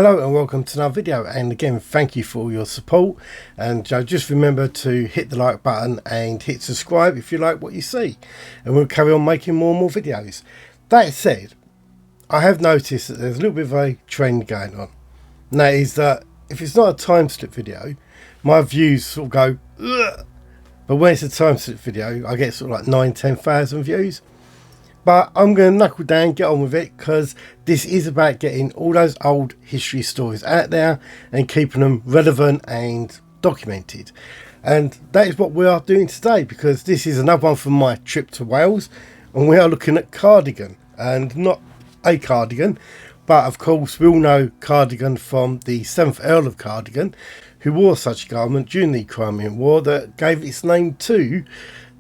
Hello and welcome to another video, and again thank you for all your support, and just remember to hit the like button and hit subscribe if you like what you see, and we'll carry on making more and more videos. That said, I have noticed that there's a little bit of a trend going on, and that is that if it's not a time slip video, my views sort of go ugh, but when it's a time slip video I get sort of like 9-10,000 views. But I'm going to knuckle down, get on with it, because this is about getting all those old history stories out there and keeping them relevant and documented. And that is what we are doing today, because this is another one from my trip to Wales, and we are looking at Cardigan, and not a cardigan, but of course we all know Cardigan from the 7th Earl of Cardigan, who wore such a garment during the Crimean War that gave its name to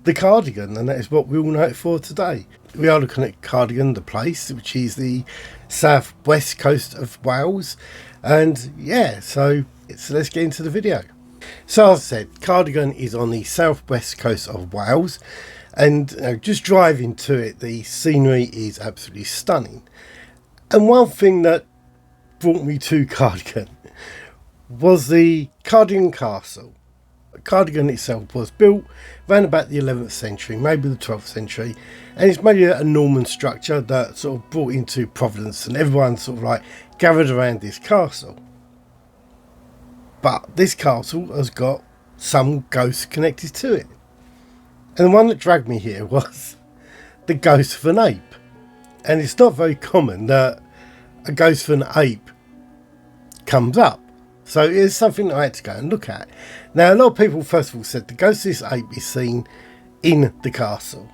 the Cardigan, and that is what we all know it for today. We are looking at Cardigan, the place, which is the southwest coast of Wales, and yeah, so let's get into the video. So as I said, Cardigan is on the southwest coast of Wales, and just driving to it, the scenery is absolutely stunning. And one thing that brought me to Cardigan was the Cardigan Castle. Cardigan itself was built around about the 11th century, maybe the 12th century, and it's mainly a Norman structure that sort of brought into Providence, and everyone sort of like gathered around this castle. But this castle has got some ghosts connected to it, and the one that dragged me here was the ghost of an ape. And it's not very common that a ghost of an ape comes up. So it's something I had to go and look at. Now, a lot of people first of all said the ghost of this ape is seen in the castle.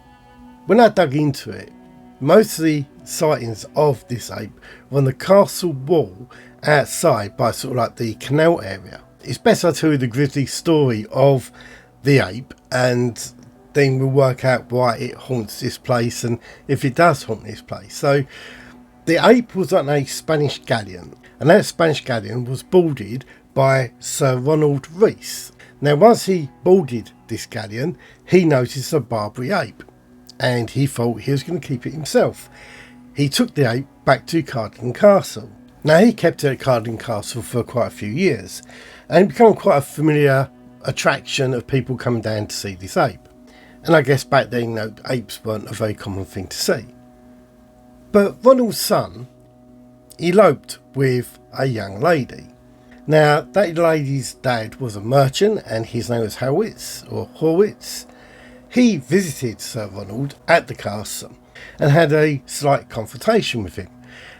When I dug into it, most of the sightings of this ape were on the castle wall outside by sort of like the canal area. It's best I tell you the grisly story of the ape, and then we'll work out why it haunts this place and if it does haunt this place. So the ape was on a Spanish galleon, and that Spanish galleon was boarded by Sir Ronald Rees. Now, once he boarded this galleon, he noticed a Barbary ape, and he thought he was going to keep it himself. He took the ape back to Cardigan Castle. Now, he kept it at Cardigan Castle for quite a few years, and it became quite a familiar attraction of people coming down to see this ape. And I guess back then, apes weren't a very common thing to see. But Ronald's son eloped with a young lady. Now, that lady's dad was a merchant, and his name was Horwitz. He visited Sir Ronald at the castle and had a slight confrontation with him,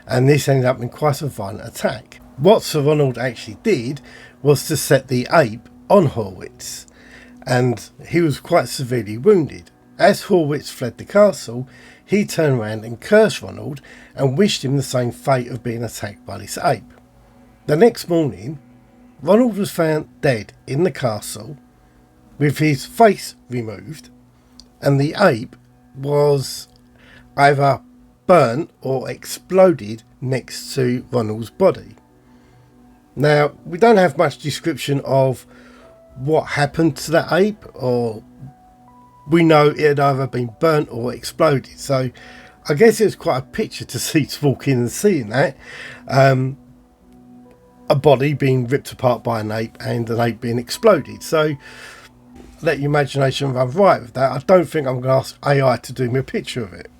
and this ended up in quite a violent attack. What Sir Ronald actually did was to set the ape on Horwitz, and he was quite severely wounded. As Horwitz fled the castle, he turned around and cursed Ronald and wished him the same fate of being attacked by this ape. The next morning, Ronald was found dead in the castle with his face removed, and the ape was either burnt or exploded next to Ronald's body. Now, we don't have much description of what happened to that ape, or we know it had either been burnt or exploded. So I guess it was quite a picture to see, to walk in and seeing that. A body being ripped apart by an ape and an ape being exploded. So let your imagination run riot with that. I don't think I'm going to ask AI to do me a picture of it.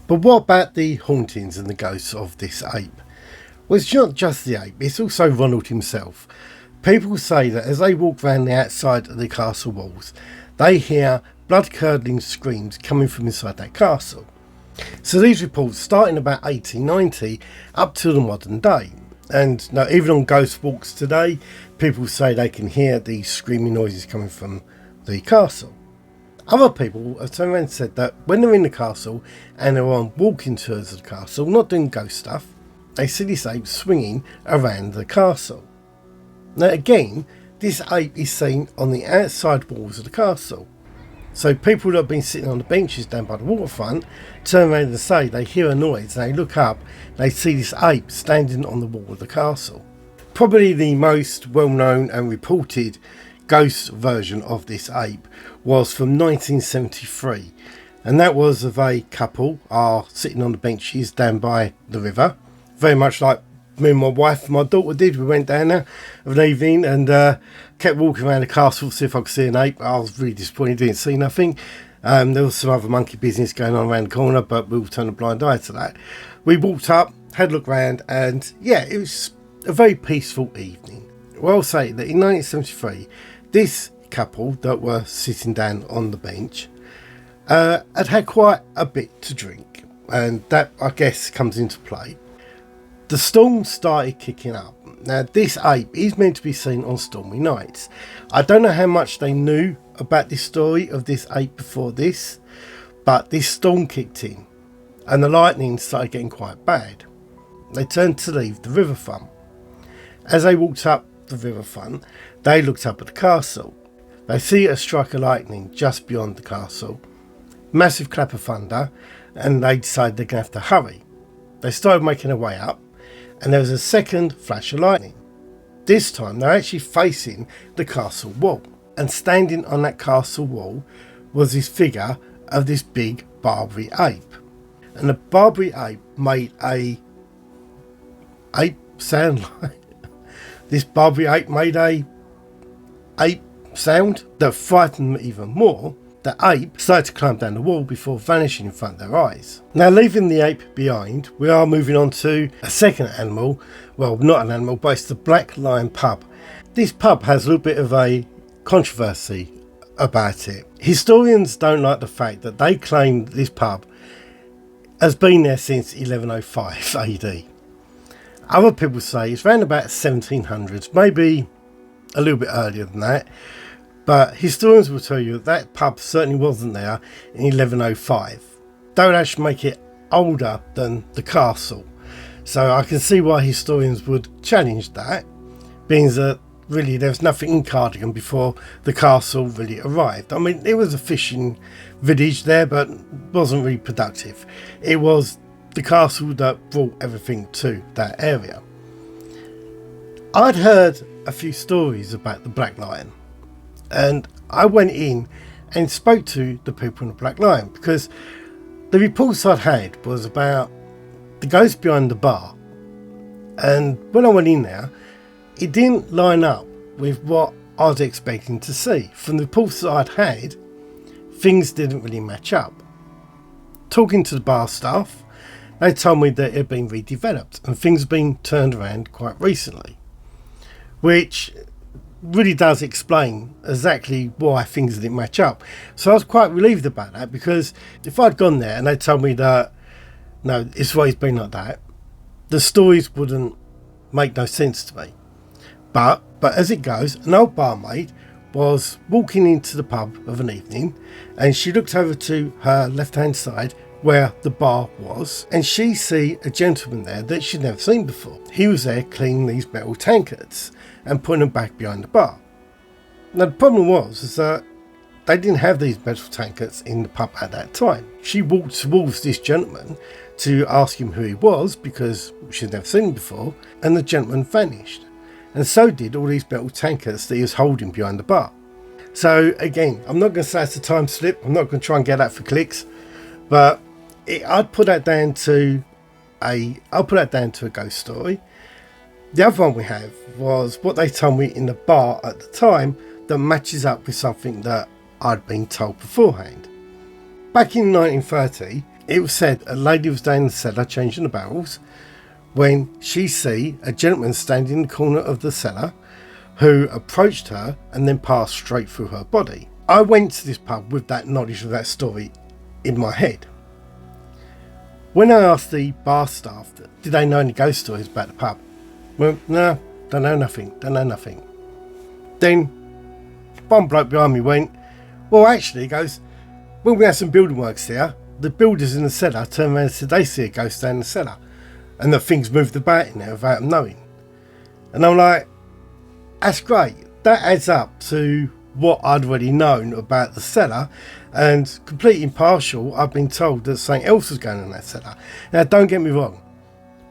But what about the hauntings and the ghosts of this ape? Well, it's not just the ape, it's also Ronald himself. People say that as they walk around the outside of the castle walls, they hear blood-curdling screams coming from inside that castle. So these reports start in about 1890 up to the modern day. And now, even on ghost walks today, people say they can hear these screaming noises coming from the castle. Other people have turned around and said that when they're in the castle and they're on walking tours of the castle, not doing ghost stuff, they see this ape swinging around the castle. Now again, this ape is seen on the outside walls of the castle. So people that have been sitting on the benches down by the waterfront turn around and say they hear a noise, and they look up and they see this ape standing on the wall of the castle. Probably the most well-known and reported ghost version of this ape was from 1973, and that was of a couple are sitting on the benches down by the river, very much like Me and my wife and my daughter did. We went down there of an evening and kept walking around the castle to see if I could see an ape. I was really disappointed, didn't see nothing. There was some other monkey business going on around the corner, but we all turned a blind eye to that. We walked up, had a look around, and yeah, it was a very peaceful evening. Well, I'll say that in 1973, this couple that were sitting down on the bench had quite a bit to drink, and that, I guess, comes into play. The storm started kicking up. Now, this ape is meant to be seen on stormy nights. I don't know how much they knew about this story of this ape before this, but this storm kicked in and the lightning started getting quite bad. They turned to leave the riverfront. As they walked up the riverfront, they looked up at the castle. They see a strike of lightning just beyond the castle, massive clap of thunder, and they decide they're going to have to hurry. They started making their way up, and there was a second flash of lightning. This time they're actually facing the castle wall, and standing on that castle wall was this figure of this big Barbary ape. And the Barbary ape made a ape sound like this Barbary ape made a ape sound that frightened them even more. The ape started to climb down the wall before vanishing in front of their eyes. Now, leaving the ape behind, we are moving on to a second animal. Well, not an animal, but it's the Black Lion pub. This pub has a little bit of a controversy about it. Historians don't like the fact that they claim this pub has been there since 1105 AD. Other people say it's around about 1700s, maybe a little bit earlier than that. But historians will tell you that pub certainly wasn't there in 1105. That would actually make it older than the castle. So I can see why historians would challenge that, being that really there was nothing in Cardigan before the castle really arrived. I mean, it was a fishing village there, but wasn't really productive. It was the castle that brought everything to that area. I'd heard a few stories about the Black Lion, and I went in and spoke to the people in the Black Lion, because the reports I'd had was about the ghost behind the bar, and when I went in there, it didn't line up with what I was expecting to see. From the reports that I'd had, things didn't really match up. Talking to the bar staff, they told me that it had been redeveloped and things had been turned around quite recently, which really does explain exactly why things didn't match up. So I was quite relieved about that, because if I'd gone there and they told me that no, it's always been like that, the stories wouldn't make no sense to me. But as it goes, an old barmaid was walking into the pub of an evening, and she looked over to her left hand side where the bar was, and she see a gentleman there that she'd never seen before. He was there cleaning these metal tankards and putting them back behind the bar. Now the problem was that they didn't have these metal tankards in the pub at that time. She walked towards this gentleman to ask him who he was, because she'd never seen him before, and the gentleman vanished. And so did all these metal tankards that he was holding behind the bar. So again, I'm not going to say it's a time slip. I'm not going to try and get that for clicks, but I'd put that down to a ghost story. The other one we have was what they told me in the bar at the time that matches up with something that I'd been told beforehand. Back in 1930, it was said a lady was down in the cellar changing the barrels when she see a gentleman standing in the corner of the cellar who approached her and then passed straight through her body. I went to this pub with that knowledge of that story in my head. When I asked the bar staff, did they know any ghost stories about the pub? Well, no, don't know nothing. Then one bloke behind me went, well, actually, he goes, when we had some building works here, the builders in the cellar turned around and said they see a ghost down in the cellar, and that things moved about in there without them knowing. And I'm like, that's great. That adds up to what I'd already known about the cellar, and completely impartial, I've been told that something else was going on in that cellar. Now, don't get me wrong,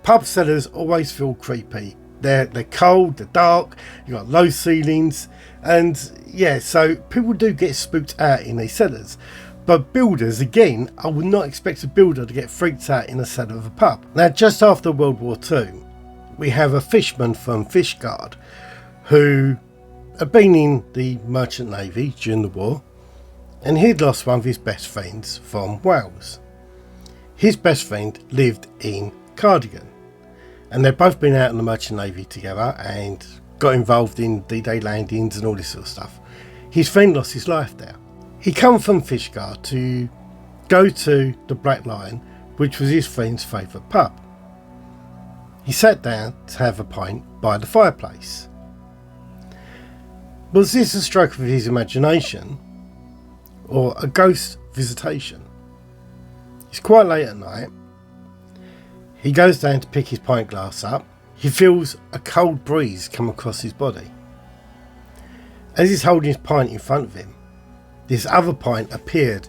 pub cellars always feel creepy. They're cold, they're dark, you've got low ceilings, and yeah, so people do get spooked out in these cellars. But builders, again, I would not expect a builder to get freaked out in a cellar of a pub. Now, just after World War II, we have a fisherman from Fishguard who had been in the Merchant Navy during the war, and he'd lost one of his best friends from Wales. His best friend lived in Cardigan, and they'd both been out in the Merchant Navy together and got involved in D-Day landings and all this sort of stuff. His friend lost his life there. He come from Fishguard to go to the Black Lion, which was his friend's favourite pub. He sat down to have a pint by the fireplace. Was this a stroke of his imagination or a ghost visitation? It's quite late at night. He goes down to pick his pint glass up. He feels a cold breeze come across his body. As he's holding his pint in front of him, this other pint appeared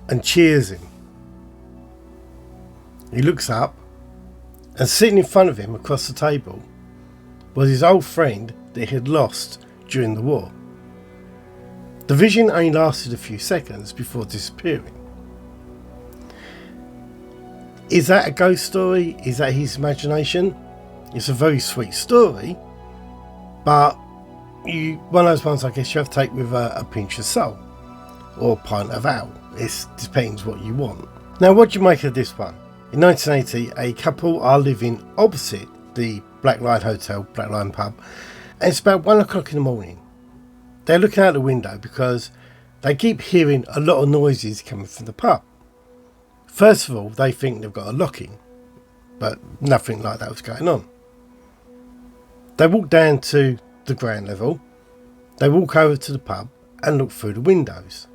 and cheers him. He looks up, and sitting in front of him across the table was his old friend that he had lost during the war. The vision only lasted a few seconds before disappearing. Is that a ghost story? Is that his imagination? It's a very sweet story, but one of those ones I guess you have to take with a pinch of salt or a pint of ale. It depends what you want. Now, what do you make of this one? In 1980, a couple are living opposite the Black Lion Hotel, Black Lion Pub, and it's about 1 o'clock in the morning. They're looking out the window because they keep hearing a lot of noises coming from the pub. First of all, they think they've got a lock-in, but nothing like that was going on. They walk down to the ground level, they walk over to the pub and look through the windows.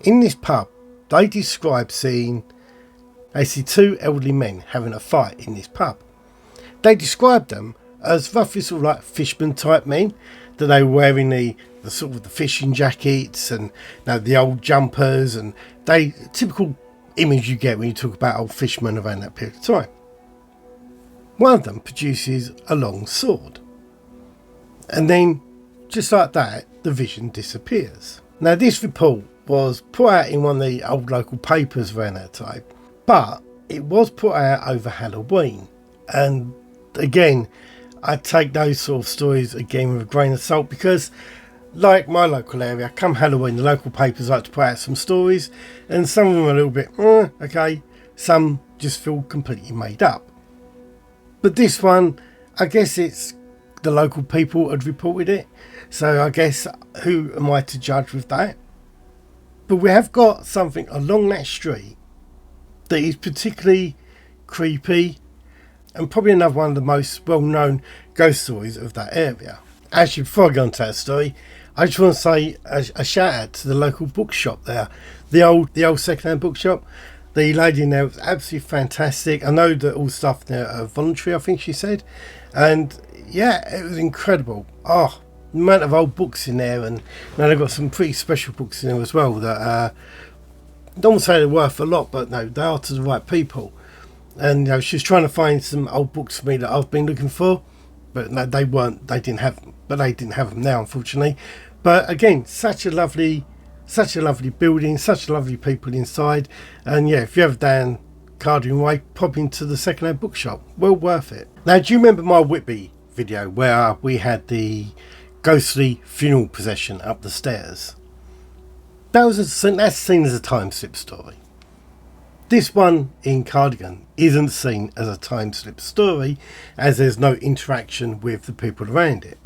In this pub, they describe they see two elderly men having a fight in this pub. They describe them as roughly sort of like fisherman type men, that they were wearing the sort of the fishing jackets and the old jumpers, and typical image you get when you talk about old fishermen around that period of time. One of them produces a long sword, and then just like that the vision disappears. Now, this report was put out in one of the old local papers around that time, but it was put out over Halloween, and again I take those sort of stories again with a grain of salt, because like my local area, come Halloween the local papers like to put out some stories, and some of them are a little bit okay, some just feel completely made up. But this one, I guess it's the local people had reported it, so I guess who am I to judge with that? But we have got something along that street that is particularly creepy, and probably another one of the most well-known ghost stories of that area. Actually, before I go on to that story, I just want to say a shout out to the local bookshop there, the old second-hand bookshop. The lady in there was absolutely fantastic. I know that all stuff there are voluntary, I think she said, and yeah, it was incredible. Oh, the amount of old books in there, and now they've got some pretty special books in there as well that I don't want to say they're worth a lot, but no, they are to the right people. And she was trying to find some old books for me that I've been looking for, but no, they didn't have them now, unfortunately. But again, such a lovely building, such lovely people inside, and yeah, if you're ever down Cardigan Way, pop into the second-hand bookshop. Well worth it. Now, do you remember my Whitby video where we had the ghostly funeral procession up the stairs? That's seen as a time slip story. This one in Cardigan isn't seen as a time slip story, as there's no interaction with the people around it.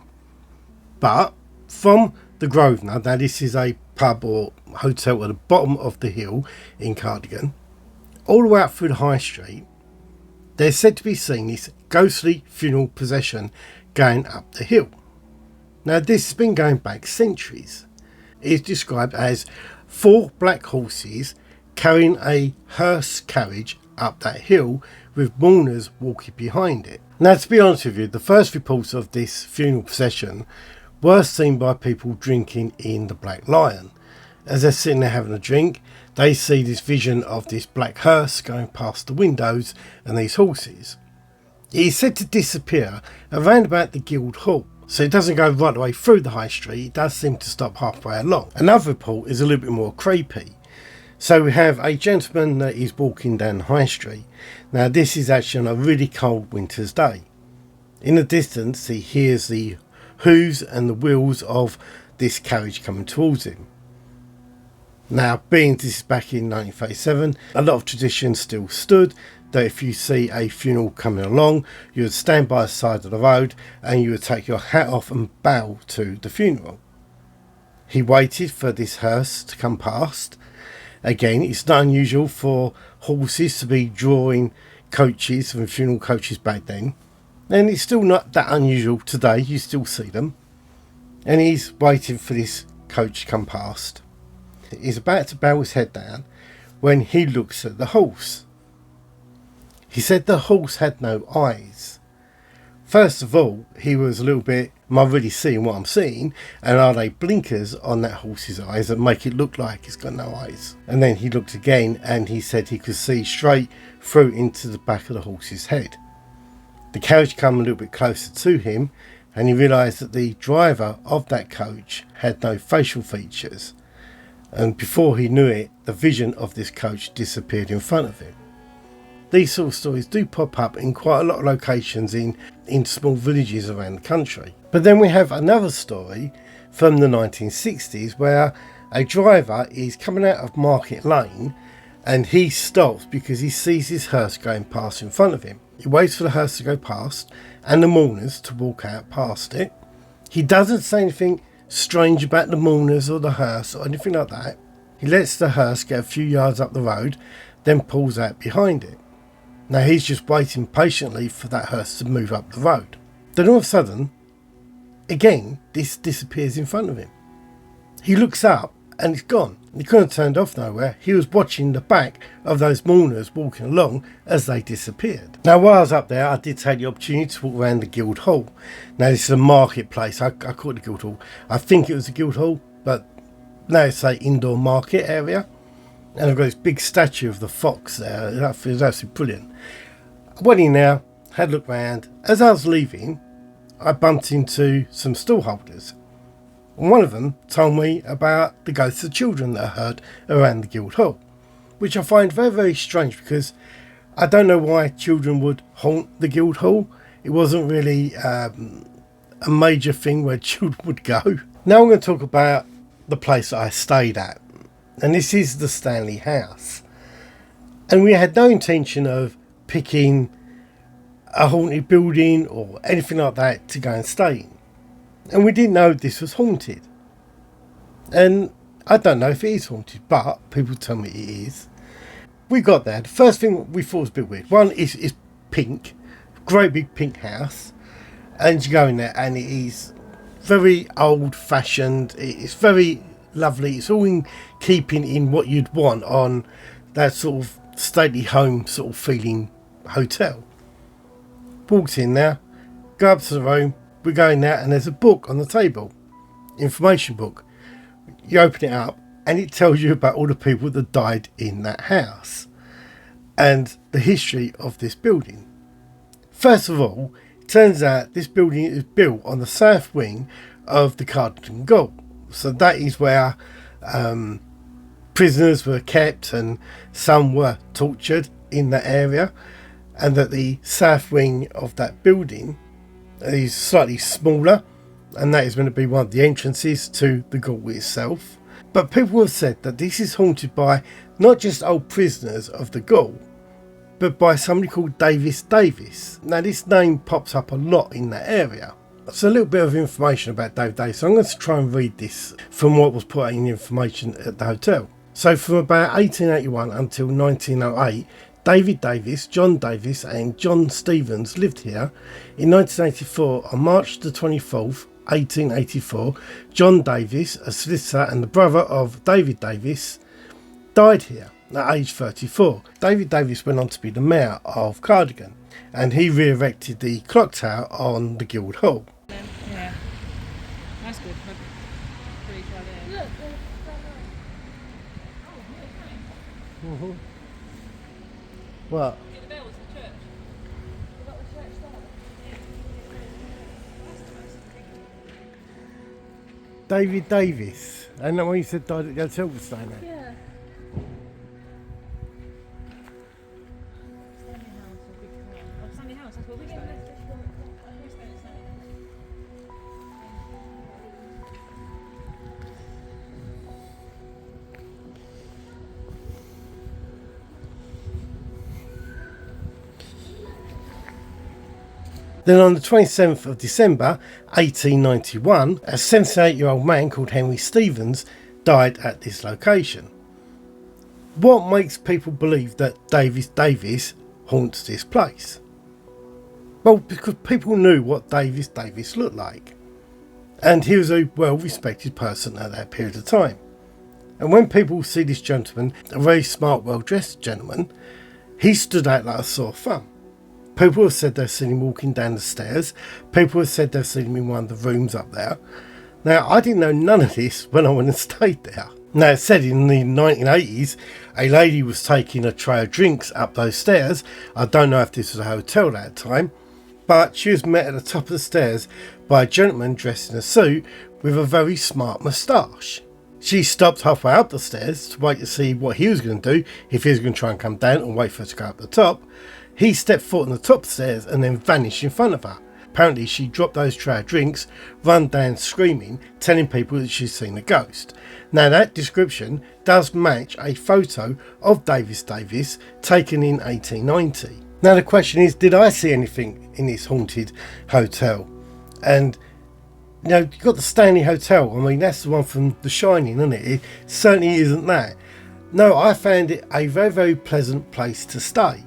But from the Grosvenor, now this is a pub or hotel at the bottom of the hill in Cardigan, all the way up through the high street, there's said to be seen this ghostly funeral procession going up the hill. Now, this has been going back centuries. It is described as 4 black horses carrying a hearse carriage up that hill with mourners walking behind it. Now, to be honest with you, the first reports of this funeral procession were seen by people drinking in the Black Lion. As they're sitting there having a drink, they see this vision of this black hearse going past the windows and these horses. It is said to disappear around about the Guild Hall, so it doesn't go right the way through the high street, it does seem to stop halfway along. Another report is a little bit more creepy. So we have a gentleman that is walking down the high street. Now, this is actually on a really cold winter's day. In the distance, he hears the hooves and the wheels of this carriage coming towards him. Now, being this is back in 1937, a lot of traditions still stood that if you see a funeral coming along, you would stand by the side of the road and you would take your hat off and bow to the funeral. He waited for this hearse to come past. Again, it's not unusual for horses to be drawing coaches and funeral coaches back then. And it's still not that unusual today, you still see them. And he's waiting for this coach to come past. He's about to bow his head down when he looks at the horse. He said the horse had no eyes. First of all, he was a little bit, am I really seeing what I'm seeing? And are they blinkers on that horse's eyes that make it look like it's got no eyes? And then he looked again and he said he could see straight through into the back of the horse's head. The carriage came a little bit closer to him and he realised that the driver of that coach had no facial features. And before he knew it, the vision of this coach disappeared in front of him. These sort of stories do pop up in quite a lot of locations in small villages around the country. But then we have another story from the 1960s where a driver is coming out of Market Lane and he stops because he sees his hearse going past in front of him. He waits for the hearse to go past and the mourners to walk out past it. He doesn't say anything strange about the mourners or the hearse or anything like that. He lets the hearse get a few yards up the road, then pulls out behind it. Now he's just waiting patiently for that hearse to move up the road. Then all of a sudden, again, this disappears in front of him. He looks up and it's gone. He couldn't have turned off nowhere. He was watching the back of those mourners walking along as they disappeared. Now while I was up there, I did take the opportunity to walk around the Guildhall. Now this is a marketplace. I call it the Guildhall. I think it was the Guildhall, but now it's an indoor market area. And I've got this big statue of the fox there. That feels absolutely brilliant. I went in there, had a look round. As I was leaving, I bumped into some stallholders. And one of them told me about the ghosts of children that I heard around the Guildhall, which I find very, very strange because I don't know why children would haunt the Guildhall. It wasn't really a major thing where children would go. Now I'm going to talk about the place that I stayed at. And this is the Stanley house. And we had no intention of picking a haunted building or anything like that to go and stay in. And we didn't know this was haunted. And I don't know if it is haunted, but people tell me it is. We got there. The first thing we thought was a bit weird. One is pink. Great big pink house. And you go in there and it is very old fashioned. It's very lovely. It's all in keeping in what you'd want on that sort of stately home sort of feeling hotel. Walked in there, go up to the room, we go in there and there's a book on the table, information book. You open it up and it tells you about all the people that died in that house and the history of this building. First of all, it turns out this building is built on the south wing of the Cardigan Castle. So that is where prisoners were kept and some were tortured in that area, and that the south wing of that building is slightly smaller, and that is going to be one of the entrances to the Gault itself. But people have said that this is haunted by not just old prisoners of the Gault, but by somebody called Davis. Now this name pops up a lot in that area. So a little bit of information about David Davis. So I'm going to try and read this from what was put in the information at the hotel. So from about 1881 until 1908, David Davis, John Davis and John Stevens lived here. In 1984, on March the 24th, 1884, John Davis, a solicitor and the brother of David Davis, died here at age 34. David Davis went on to be the mayor of Cardigan and he re-erected the clock tower on the Guildhall. Yeah, that's good. Pretty far there. Look, Mm-hmm. What? the bell was the church. We got the church there. David Davis. And that one you said died at the hotel was staying there? Yeah. Stanley House, that's where we stayed. Then on the 27th of December 1891, a 78-year-old man called Henry Stevens died at this location. What makes people believe that Davis haunts this place? Well, because people knew what Davis looked like. And he was a well-respected person at that period of time. And when people see this gentleman, a very smart, well-dressed gentleman, he stood out like a sore thumb. People have said they've seen him walking down the stairs. People have said they've seen him in one of the rooms up there. Now, I didn't know none of this when I went and stayed there. Now, it said in the 1980s, a lady was taking a tray of drinks up those stairs. I don't know if this was a hotel at that time, but she was met at the top of the stairs by a gentleman dressed in a suit with a very smart moustache. She stopped halfway up the stairs to wait to see what he was going to do, if he was going to try and come down and wait for her to go up the top. He stepped foot on the top stairs and then vanished in front of her. Apparently she dropped those tray of drinks, run down screaming, telling people that she's seen a ghost. Now that description does match a photo of Davis taken in 1890. Now the question is, did I see anything in this haunted hotel? And you know, you've got the Stanley Hotel. I mean, that's the one from The Shining, isn't it? It certainly isn't that. No, I found it a very, very pleasant place to stay.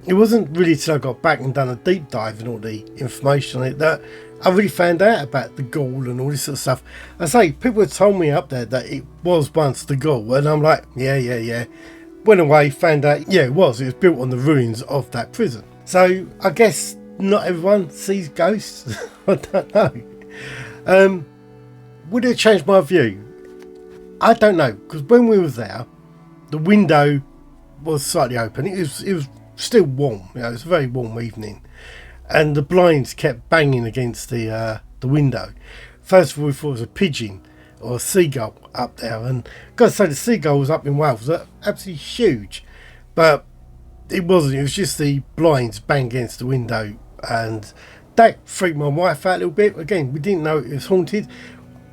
It wasn't really till I got back and done a deep dive in all the information on it that I really found out about the ghoul and all this sort of stuff. I say, people had told me up there that it was once the ghoul, and I'm like, yeah. Went away, found out, yeah, it was built on the ruins of that prison. So I guess not everyone sees ghosts. I don't know. Would it change my view? I don't know, because when we were there, the window was slightly open. It was still warm. You know, it was a very warm evening, and the blinds kept banging against the window. First of all, we thought it was a pigeon or a seagull up there, and got to say, the seagulls up in Wales are absolutely huge, but it wasn't. It was just the blinds banging against the window, and that freaked my wife out a little bit. Again, we didn't know it was haunted.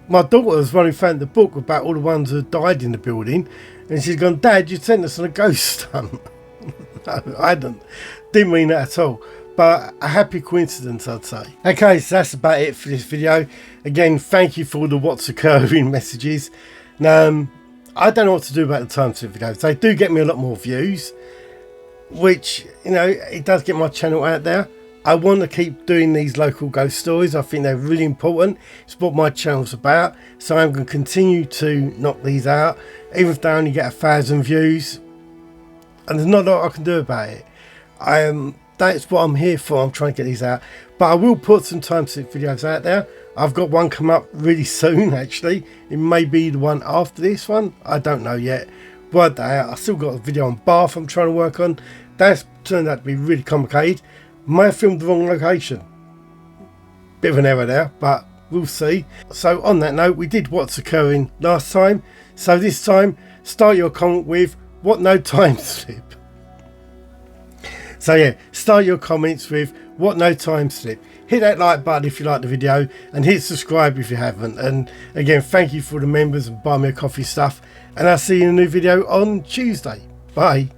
My daughter was one who found the book about all the ones who died in the building, and she's gone, "Dad, you sent us on a ghost hunt." No, I didn't mean that at all, but a happy coincidence, I'd say. Okay, so that's about it for this video. Again, thank you for all the what's occurring messages. I don't know what to do about the time-slip videos. They do get me a lot more views, which, you know, it does get my channel out there. I want to keep doing these local ghost stories. I think they're really important. It's what my channel's about, so I'm going to continue to knock these out, even if they only get 1,000 views. And there's not a lot I can do about it. That's what I'm here for. I'm trying to get these out, but I will put some time-slip videos out there. I've got one come up really soon, actually. It may be the one after this one, I don't know yet. But I still got a video on Bath I'm trying to work on. That's turned out to be really complicated. May have filmed the wrong location. Bit of an error there, but we'll see. So on that note, we did what's occurring last time, so this time start your comment with what no time slip. So yeah, start your comments with what no time slip. Hit that like button if you like the video, and hit subscribe if you haven't. And again, thank you for the members and buy me a coffee stuff, and I'll see you in a new video on Tuesday. Bye.